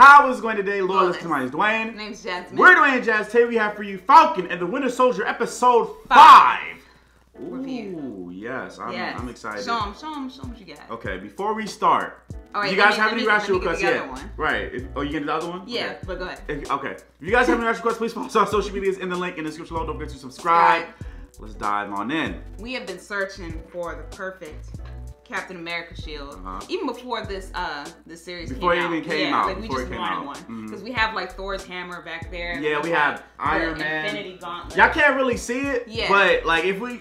How is it going today? Loyalists, my name is Dwayne. My name's Jasmine. We're Dwayne N Jazz. Today we have for you Falcon and the Winter Soldier episode 5. Ooh, yes. I'm excited. Show them what you got. Okay, before we start, right, you guys have any reaction requests? Yeah. Right. You getting the other one? Yeah, okay. but go ahead. Okay. If you guys have any reaction requests, please follow us on social medias in the link in the description below. Don't forget to subscribe. Let's dive on in. We have been searching for the perfect Captain America shield, even before this series before came out. it even came out. Like we just wanted one because we have like Thor's hammer back there. Yeah, we have Iron Man. Infinity Gauntlet. Y'all can't really see it, but like if we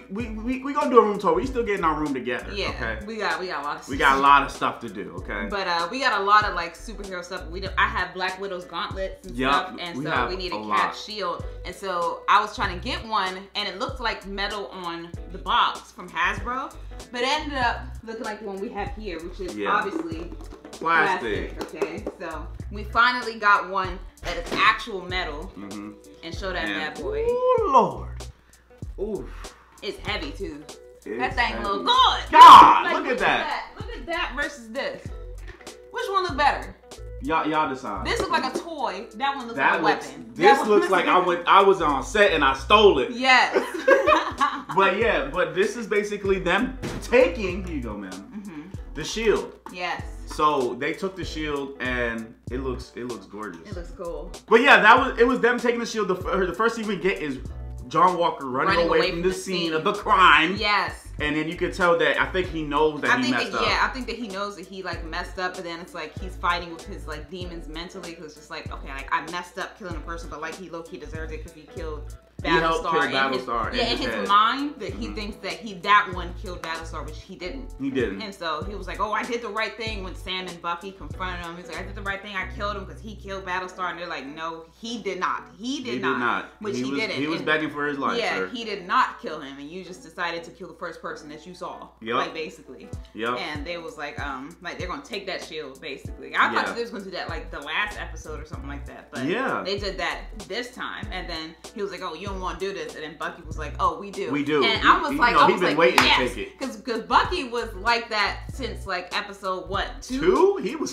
gonna do a room tour, we still getting our room together. Yeah, okay. We got a lot of stuff. We got a lot of stuff to do. Okay. But we got a lot of like superhero stuff. I have Black Widow's gauntlets and stuff, and so we need a Cap shield. And so I was trying to get one, and it looked like metal on the box from Hasbro, but it ended up looking like the one we have here, which is obviously plastic. Okay, so we finally got one that is actual metal, and show that bad boy. Oh Lord! Ooh, it's heavy too. It's that thing heavy. look good. God, like, look at that. Look at that versus this. Which one look better? Y'all decide. This looks like a toy. That one looks like a weapon. This looks like I was on set and I stole it. Yes. but this is basically them taking, here you go, ma'am, the shield. Yes. So they took the shield and it looks gorgeous. It looks cool. But yeah, it was them taking the shield. The first thing we get is John Walker running away from the scene of the crime. Yes. And then you can tell that I think he knows that he messed up. Yeah, I think that he knows that he like messed up, but then it's like he's fighting with his like demons mentally because it's just like, okay, like I messed up killing a person, but like he low-key deserves it because he killed Battlestar. In his mind, that he thinks that that one killed Battlestar, which he didn't. He didn't. And so he was like, oh, I did the right thing when Sam and Bucky confronted him. He's like, I did the right thing. I killed him because he killed Battlestar. And they're like, no, he did not. He did not. Which he didn't. He was begging for his life. Yeah, he did not kill him. And you just decided to kill the first person that you saw. Yep. Like, basically. Yep. And they was like they're going to take that shield, basically. I thought they was going to do that like the last episode or something like that. But they did that this time. And then he was like, oh, you don't want to do this. And then Bucky was like, oh, we do. We do. And I was like, he's been waiting to take it. Because Bucky was like that since like episode what? Two? He was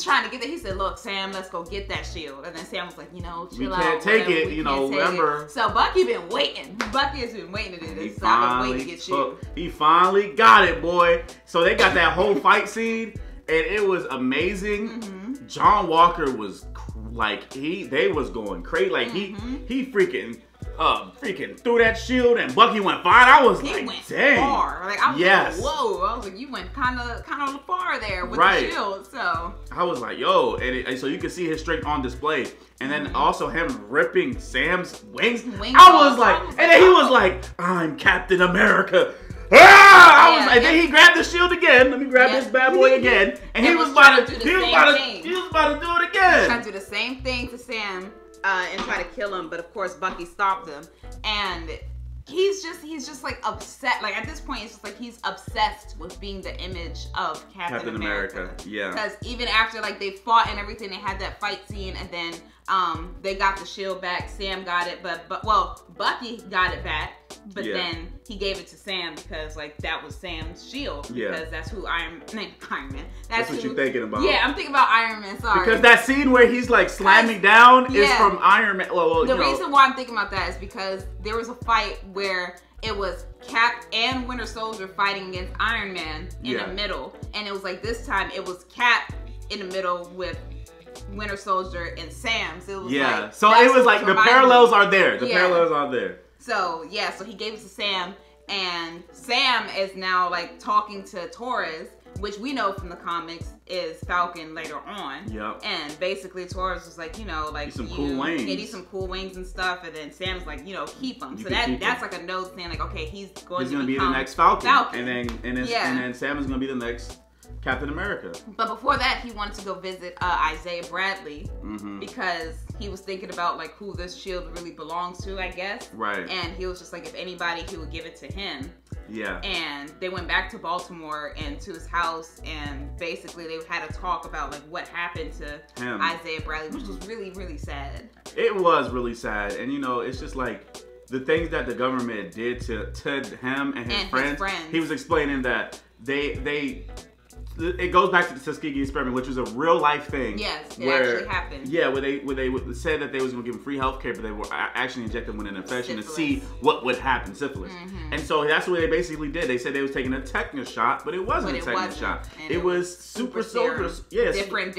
trying to get that. He said, look, Sam, let's go get that shield. And then Sam was like, chill we out. Can't take it, remember. So Bucky been waiting. Bucky has been waiting to do this. So I've been waiting to get you. He finally got it, boy. So they got that whole fight scene, and it was amazing. John Walker was like, they was going crazy. Like he freaking threw that shield and Bucky went fine. I was like, dang. Far. Like, I was like, whoa. I was like, you went kind of far there with the shield. So I was like, yo, and so you can see his strength on display. And then also him ripping Sam's wings. I was like, and then he was like, I'm Captain America. And then he grabbed the shield again. Let me grab this bad boy again. And he was about to do it again. He tried to do the same thing to Sam and try to kill him, but of course Bucky stopped him. And he's just like upset. Like at this point, it's just like he's obsessed with being the image of Captain America. Yeah. Because even after like they fought and everything, they had that fight scene, and then they got the shield back. Sam got it, but Bucky got it back. But then he gave it to Sam because like that was Sam's shield. Because that's who Iron Man. That's what you're thinking about. Yeah, I'm thinking about Iron Man. Sorry. Because that scene where he's like slamming down is from Iron Man. The reason why I'm thinking about that is because there was a fight where it was Cap and Winter Soldier fighting against Iron Man in the middle, and it was like this time it was Cap in the middle with Winter Soldier and Sam. So it was so it was like the parallels are there. The parallels are there. So so he gave it to Sam, and Sam is now like talking to Torres, which we know from the comics is Falcon later on. Yep. And basically Torres was like, like some cool wings. Yeah, these some cool wings and stuff. And then Sam's like, keep them. So that's like a note saying like, okay, he's going to be the next Falcon. And then Sam is gonna be the next Captain America. But before that, he wanted to go visit Isaiah Bradley because he was thinking about like who this shield really belongs to, I guess. Right. And he was just like, if anybody, he would give it to him. Yeah. And they went back to Baltimore and to his house, and basically they had a talk about like what happened to Isaiah Bradley, which was really, really sad. It was really sad, and it's just like the things that the government did to him and his friends. He was explaining that they it goes back to the Tuskegee experiment, which was a real life thing. Yes, it actually happened. Yeah, where they said that they was going to give him free health care, but they were actually injecting him with an infection to see what would happen, syphilis. And so that's what they basically did. They said they was taking a tetanus shot, but it wasn't a tetanus shot. It was super soldiers. Yes, different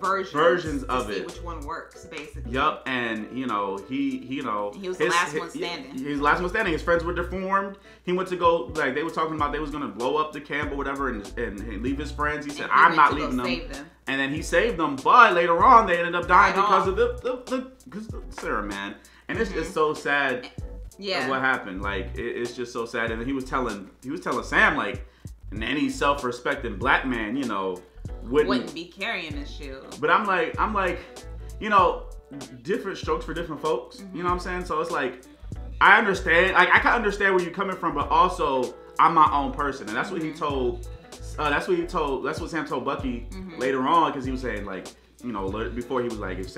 versions of to it. See which one works, basically. Yup, and he was the last one standing. He was the last one standing. His friends were deformed. He went to go, like, they were talking about they was gonna blow up the camp or whatever and leave his friends. He said, I'm not leaving them. And then he saved them, but later on they ended up dying because of the serum, man. And it's just so sad. Yeah. What happened? Like, it's just so sad. And he was telling Sam, like, and any self-respecting black man, wouldn't be carrying this shield. But I'm like, different strokes for different folks. You know what I'm saying? So it's like, I understand. Like, I can understand where you're coming from, but also I'm my own person, and that's what he told. That's what Sam told Bucky later on, because he was saying, like, before he was like, if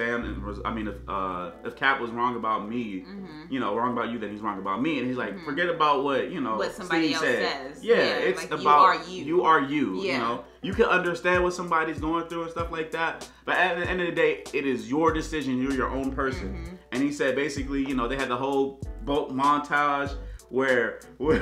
Cap was wrong about me, wrong about you, then he's wrong about me. And he's like, forget about what somebody Steve else says. Yeah, it's like, about you are you. Yeah. You can understand what somebody's going through and stuff like that. But at the end of the day, it is your decision. You're your own person. And he said basically, they had the whole boat montage where Bucky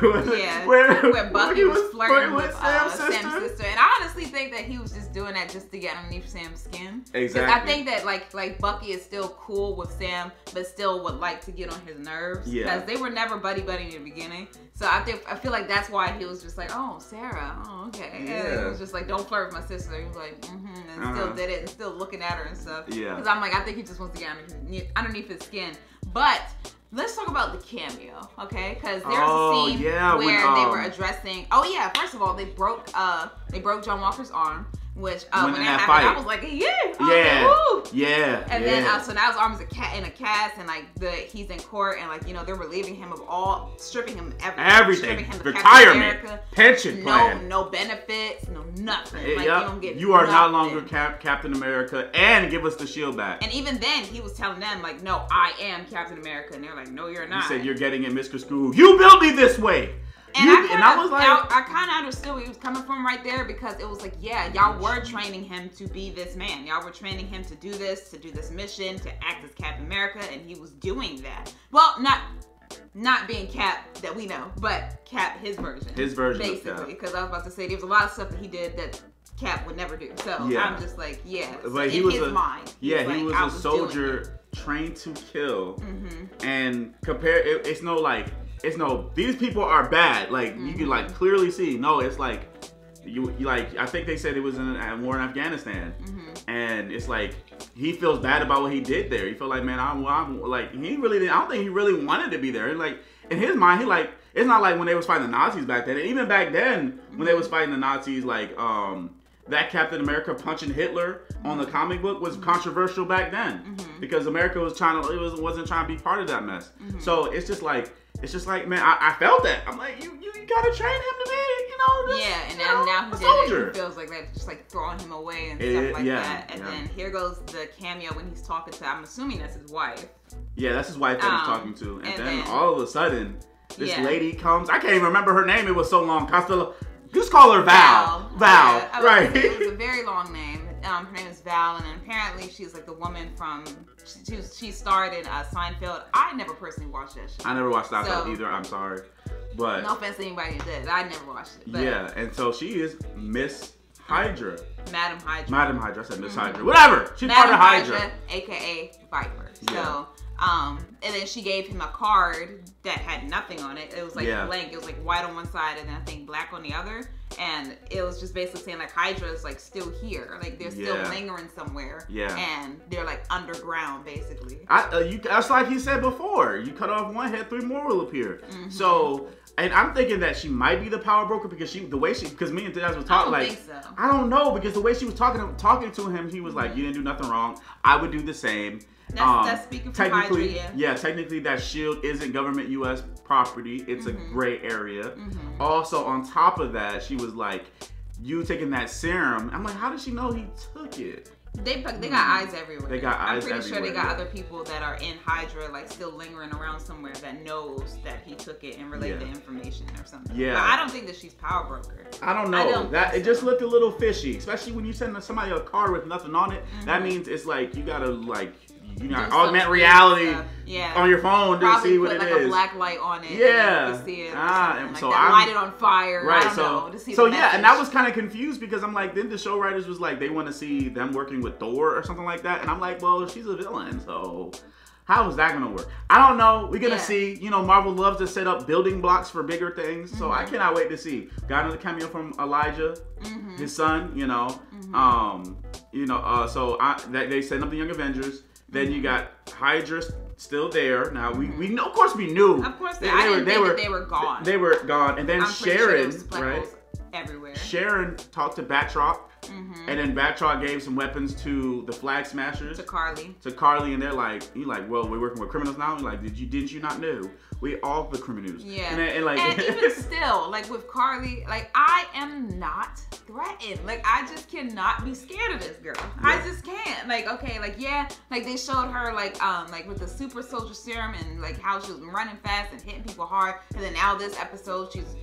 was flirting with Sam's sister. And I honestly think that he was just doing that just to get underneath Sam's skin. Exactly. Because I think that like Bucky is still cool with Sam, but still would like to get on his nerves. Yeah. Because they were never buddy-buddy in the beginning. So I feel like that's why he was just like, oh, Sarah, oh, okay. Yeah. And he was just like, don't flirt with my sister. He was like, and still did it and still looking at her and stuff. Yeah. Because I'm like, I think he just wants to get underneath his skin. But let's talk about the cameo, okay? Because there's a scene where they were addressing. Oh yeah, first of all, they broke John Walker's arm, which when that happened, I was like, And then so now his arm is in a cast, and like he's in court, and like they're relieving him of stripping him everything, retirement, pension plan, no benefits, no nothing. Like you don't get. You are no longer Captain America, and give us the shield back. And even then, he was telling them like, no, I am Captain America, and they're like, no, you're not. He said, you're getting it, Mr. Screw. You built me this way. And I was like, I kind of understood where he was coming from right there, because it was like, yeah, y'all were training him to be this man. Y'all were training him to do this mission, to act as Captain America, and he was doing that. Well, not being Cap that we know, but Cap, his version. Basically, because I was about to say, there was a lot of stuff that he did that Cap would never do. So I'm just like, but he was his mind. He was a soldier trained to kill. And these people are bad. Like, you can like clearly see. No, it's like I think they said it was in a war in Afghanistan, and it's like he feels bad about what he did there. He felt like, man, I'm like, I don't think he really wanted to be there. And like in his mind, it's not like when they was fighting the Nazis back then. And even back then, when they was fighting the Nazis, like that Captain America punching Hitler on the comic book was controversial back then, because America wasn't trying to be part of that mess. So it's just like, man, I felt that. I'm like, you gotta train him to be, and now he did it. He feels like that, just like throwing him away and stuff like that. And then here goes the cameo when he's talking to, I'm assuming that's his wife. Yeah, that's his wife that he's talking to. And then all of a sudden, this lady comes. I can't even remember her name. It was so long. Just call her Val. Val, right? It was a very long name. Her name is Val, and apparently she's like the woman from. She starred in Seinfeld. I never personally watched that show. I never watched Seinfeld either. I'm sorry, but no offense to anybody who did. I never watched it. But yeah, and so she is Miss Hydra. Madam Hydra. Madam Hydra. I said Miss Hydra. Whatever. She's part of Hydra, aka Viper. Yeah. So. And then she gave him a card that had nothing on it. It was like blank. It was like white on one side and then I think black on the other. And it was just basically saying like Hydra is like still here. Like they're still lingering somewhere. Yeah. And they're like underground basically. That's like he said before. You cut off one head, 3 more will appear. So, and I'm thinking that she might be the power broker because because me and Jazz was talking like, think so. I don't know, because the way she was talking to him, he was like, you didn't do nothing wrong. I would do the same. That's speaking from Hydra, technically that shield isn't government U.S. property. It's a gray area. Also, on top of that, she was like, you taking that serum. I'm like, how did she know he took it? They got eyes everywhere. They got eyes everywhere. I'm pretty sure they got other people that are in Hydra, like still lingering around somewhere that knows that he took it and relayed the information or something. Yeah. But I don't think that she's power broker. I don't know. It just looked a little fishy, especially when you send somebody a card with nothing on it. That means it's like you gotta augment reality on your phone to see what it is. Probably put a black light on it. Yeah. And you can see it. So light it on fire. Right. I don't know, to see so the message. And I was kind of confused because I'm like, then the show writers was like, they want to see them working with Thor or something like that, and I'm like, well, she's a villain, so how is that gonna work? I don't know. We're gonna see. Marvel loves to set up building blocks for bigger things, so I cannot wait to see. Got another cameo from Elijah, his son. So they set up the Young Avengers. Then you got Hydra still there. Now we know, of course we knew. Of course they were gone. They were gone, and then Sharon, right? Everywhere. Sharon talked to Batroc, and then Batroc gave some weapons to the Flag Smashers. To Karli, and they're like, well, we're working with criminals now. You're like, didn't you not know? We all the criminals. Yeah. And even still, like with Karli, like I am not threatened. Like I just cannot be scared of this girl. Yeah. I just can't. Like they showed her like with the super soldier serum and like how she was running fast and hitting people hard. And then now this episode she's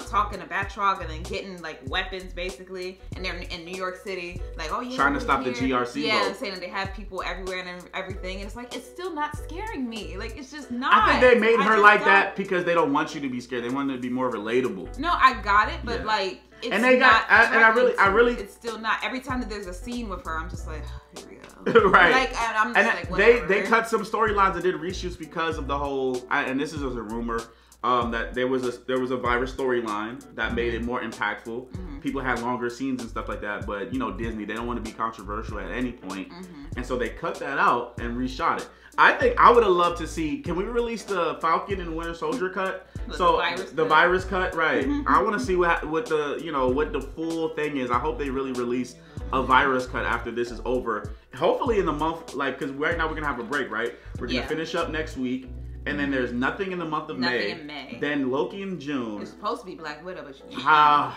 talking to Batroc and then getting like weapons basically. And they're in New York City, like trying to stop the GRC. Yeah, and saying that they have people everywhere and everything. And it's like it's still not scaring me. Like it's just not. I think they made her like that because they don't want you to be scared. They want it to be more relatable. No, I got it, but like it's and they got I really it's still not. Every time that there's a scene with her, I'm just like, oh, here we go. Right. Like and I'm just like whatever. They cut some storylines that did reshoots because of the whole and this is a rumor that there was a virus storyline that made it more impactful. People had longer scenes and stuff like that, but Disney, they don't want to be controversial at any point. And so they cut that out and reshot it. I think I would have loved to see. Can we release the Falcon and Winter Soldier cut? The virus cut, right? I want to see what the full thing is. I hope they really release a virus cut after this is over. Hopefully in the month, because right now we're gonna have a break, right? We're gonna finish up next week. And then there's nothing in the month of May. Nothing in May. Then Loki in June. It's supposed to be Black Widow, but I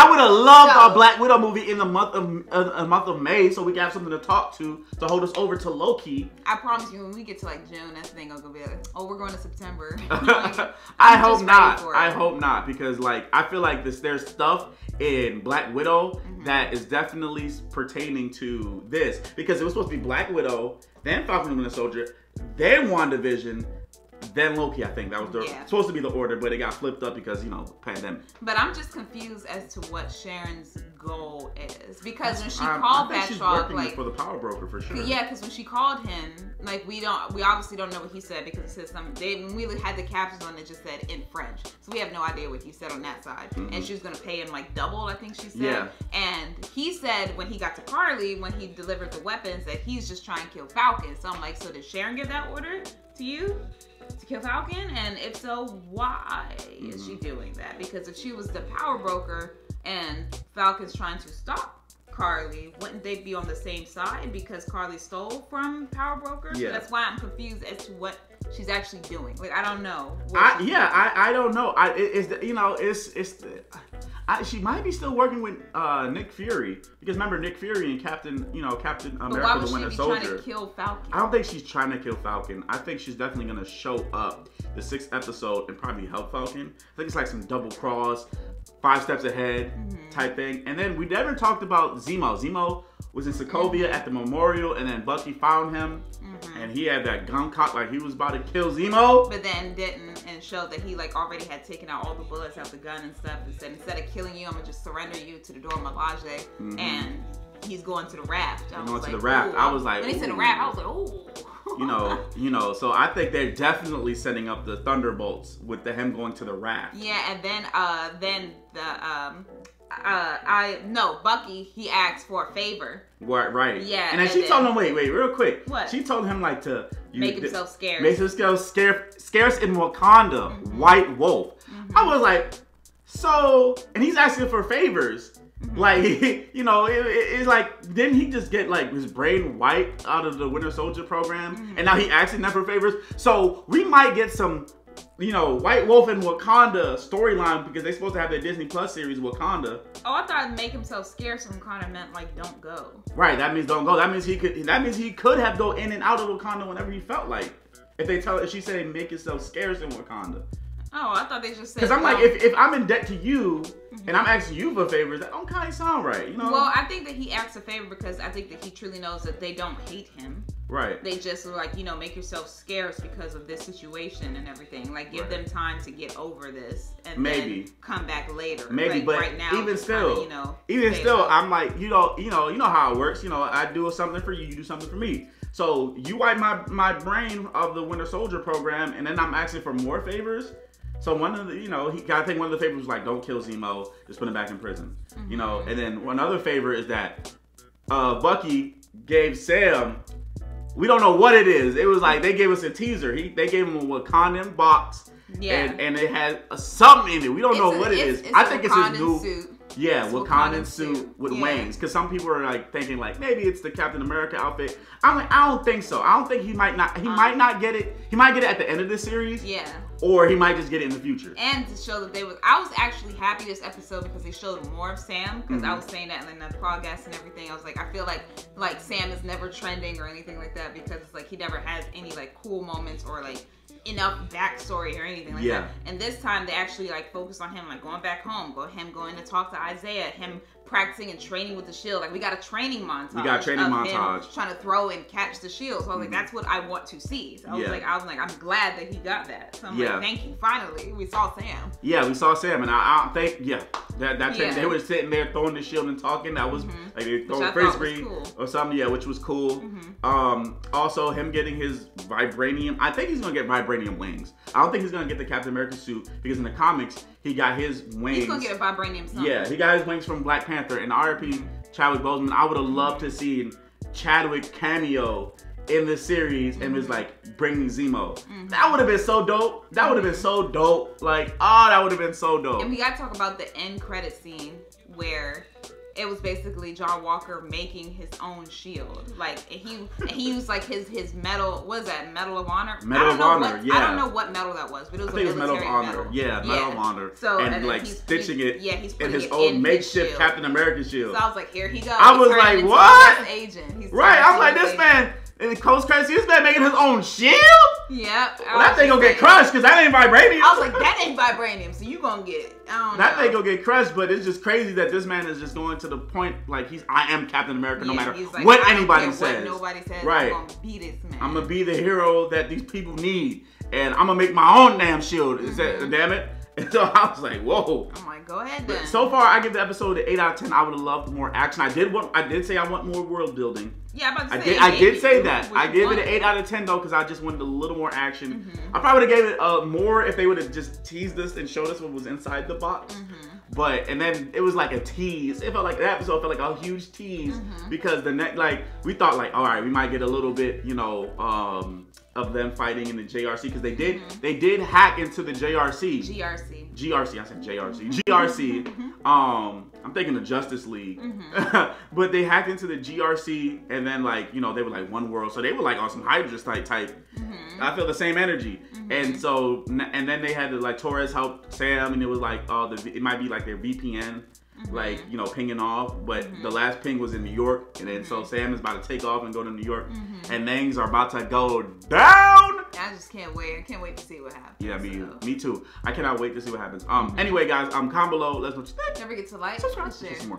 would have loved a Black Widow movie in the month of May, so we can have something to talk to hold us over to Loki. I promise you, when we get to like June, that thing gonna be like, oh, we're going to September. I hope not. I hope not, because I feel like there's stuff in Black Widow that is definitely pertaining to this, because it was supposed to be Black Widow, then Falcon and Winter Soldier, then WandaVision, then Loki. I think that was supposed to be the order, but it got flipped up because pandemic. But I'm just confused as to what Sharon's goal is, because when she called Batroc, for the power broker for sure. Yeah, because when she called him, we obviously don't know what he said, because it says when we had the captions on, it just said in French, so we have no idea what he said on that side. And she was gonna pay him double, I think she said. Yeah. And he said when he got to Karli, when he delivered the weapons, that he's just trying to kill Falcon. So I'm like, so did Sharon give that order to you? To kill Falcon? And if so, why is she doing that? Because if she was the power broker and Falcon's trying to stop Karli, wouldn't they be on the same side because Karli stole from power broker? Yeah. So that's why I'm confused as to what she's actually doing. I don't know. I don't know. She might be still working with Nick Fury, because remember Nick Fury and Captain America: The Winter Soldier. Trying to kill Falcon? I don't think she's trying to kill Falcon. I think she's definitely gonna show up the 6th episode and probably help Falcon. I think it's like some double cross, 5 steps ahead type thing. And then we never talked about Zemo. Zemo was in Sokovia at the memorial, and then Bucky found him, and he had that gun cocked like he was about to kill Zemo. But then didn't, and showed that he already had taken out all the bullets out the gun and stuff, and said, instead of killing you, I'm gonna just surrender you to the Dora Milaje, and he's going to the raft. I was like, when he said the raft, I was like, oh. So I think they're definitely setting up the Thunderbolts with him going to the raft. Yeah, and then Bucky, he asked for a favor. Right. Yeah. And then she told him, wait, real quick. What? She told him to make himself scarce. Make himself scarce in Wakanda, White Wolf. I was like, and he's asking for favors. It's like, didn't he just get his brain wiped out of the Winter Soldier program? And now he asking them for favors. So we might get some you know, White Wolf and Wakanda storyline because they're supposed to have their Disney Plus series Wakanda. Oh, I thought make himself scarce from Wakanda meant like don't go. Right, that means don't go. That means he could have go in and out of Wakanda whenever he felt like. If she said make yourself scarce in Wakanda. Oh, I thought they just said. Because I'm like, if I'm in debt to you and I'm asking you for favors, that don't kind of sound right, you know? Well, I think that he asks a favor because I think that he truly knows that they don't hate him. Right. They just like, you know, make yourself scarce because of this situation and everything. Like, give them time to get over this and then come back later. Maybe, like, but right now, even still, kinda, I'm like, you know how it works. You know, I do something for you, you do something for me. So you wipe my brain of the Winter Soldier program, and then I'm asking for more favors. So one of the, you know, I think one of the favors was like, don't kill Zemo, just put him back in prison. You know, and then one other favor is that Bucky gave Sam. We don't know what it is. It was like they gave us a teaser. They gave him a Wakandan box. Yeah. And it had something in it. We don't know what it is. I think it's his new suit. Yeah, Wakandan suit with wings. Because some people are like thinking like maybe it's the Captain America outfit. I'm like, I don't think so. I don't think he might not get it. He might get it at the end of the series. Yeah. Or he might just get it in the future. And to show that I was actually happy this episode because they showed more of Sam. Because I was saying that in the podcast and everything. I was like, I feel like Sam is never trending or anything like that because it's like he never has any like cool moments or like enough backstory or anything like that. And this time they actually like focus on him like going back home, him going to talk to Isaiah, him practicing and training with the shield. Like we got a training montage. We got a training montage. Him trying to throw and catch the shield. So I was like, that's what I want to see. So I was like, I'm glad that he got that. So I'm like, thank you. Finally, we saw Sam. Yeah, we saw Sam, and I think they were sitting there throwing the shield and talking. That was like they throwing frisbee or something. Yeah, which was cool. Also, him getting his vibranium. I think he's gonna get vibranium wings. I don't think he's gonna get the Captain America suit because in the comics he got his wings. He's gonna get a vibranium something. Yeah, he got his wings from Black Panther. And RP Chadwick Boseman. I would have loved to see Chadwick cameo in the series and was like bringing Zemo. That would have been so dope. That would have been so dope. Like, that would have been so dope. And we gotta talk about the end credit scene where it was basically John Walker making his own shield. Like he used like his metal. What is that? Medal of Honor. Medal of Honor. I don't know what medal that was, but it was a military medal. Yeah, Medal of Honor. So and like stitching it in his own makeshift Captain America shield. So I was like, here he goes. I was like, what? Agent. Right. I'm like, this man. In the post credits, this man making his own shield? Yep. Well, that thing gonna get crushed because that ain't vibranium. I was like, that ain't vibranium, so you gonna get it. That thing gonna get crushed, but it's just crazy that this man is just going to the point like I am Captain America no matter like, what anybody says. What nobody says. Right. I'm gonna be this man. I'm gonna be the hero that these people need, and I'm gonna make my own damn shield. Is that damn it? And so I was like, whoa. I'm like, go ahead then. But so far, I give the episode an 8 out of 10. I would have loved more action. I did say I want more world building. Yeah, I'm about to say. I did say that. I gave it an 8 out of 10 though, because I just wanted a little more action. I probably would have gave it more if they would have just teased us and showed us what was inside the box. But and then it was like a tease. It felt like that episode felt like a huge tease because we thought like, all right, we might get a little bit, of them fighting in the JRC because they did hack into the JRC. GRC. I said JRC. GRC. I'm thinking of Justice League. But they hacked into the GRC and then they were like one world. So they were like on some Hydra type. I feel the same energy. And so and then they had to like Torres help Sam and it was like it might be like their VPN. Pinging off, but the last ping was in New York, and then so Sam is about to take off and go to New York, and things are about to go down. I just can't wait. I can't wait to see what happens. Yeah, me too. I cannot wait to see what happens. Anyway, guys, comment below. Let's know what you think. Don't forget to like, subscribe, share.